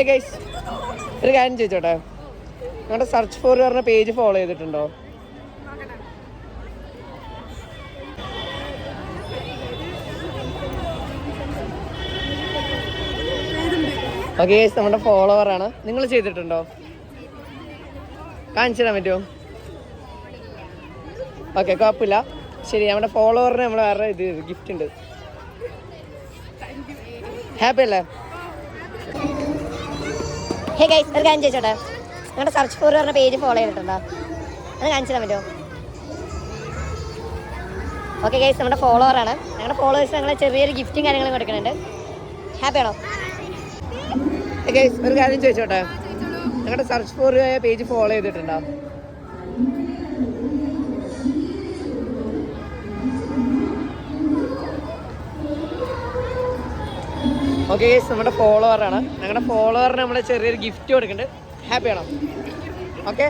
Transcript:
Guys ഒരു കാര്യം ചോദിച്ചോട്ടെ, നിങ്ങളുടെ സെർച്ച് ഫോർ പറഞ്ഞ പേജ് ഫോളോ ചെയ്തിട്ടുണ്ടോ? ഓക്കെ ഗൈസ്, നമ്മുടെ ഫോളോവറാണ്. നിങ്ങൾ ചെയ്തിട്ടുണ്ടോ? കാണിച്ചു തരാൻ പറ്റുമോ? ഓക്കെ, കുഴപ്പമില്ല. ശരി, നമ്മുടെ ഫോളോവറിന് നമ്മൾ വേറെ ഗിഫ്റ്റ് ഉണ്ട്. ഹാപ്പി അല്ലേ? ഹേ ഗൈസ്, ഒരു കാര്യം ചോദിച്ചോട്ടെ, നിങ്ങളുടെ സെർച്ച് ഫോർ പറഞ്ഞ പേജ് ഫോളോ ചെയ്തിട്ടുണ്ടോ? അത് കാണിച്ചു തരാൻ പറ്റുമോ? ഓക്കെ ഗൈസ്, നമ്മുടെ ഫോളോവറാണ്. ഞങ്ങളുടെ ഫോളോവേഴ്സ് ഞങ്ങൾ ചെറിയൊരു ഗിഫ്റ്റും കാര്യങ്ങളും കൊടുക്കുന്നുണ്ട്. ഹാപ്പി ആണോ? ഗൈസ് ഒരു കാര്യം ചോദിച്ചോട്ടെ, നിങ്ങളുടെ സെർച്ച് ഫോർ പേജ് ഫോളോ ചെയ്തിട്ടുണ്ടോ? ഓക്കെ ഗൈസ്, നമ്മുടെ ഫോളോവറാണ്. ഞങ്ങളുടെ ഫോളോവറിന് നമ്മൾ ചെറിയൊരു ഗിഫ്റ്റ് കൊടുക്കുന്നുണ്ട്. ഹാപ്പി ആണോ? ഓക്കെ.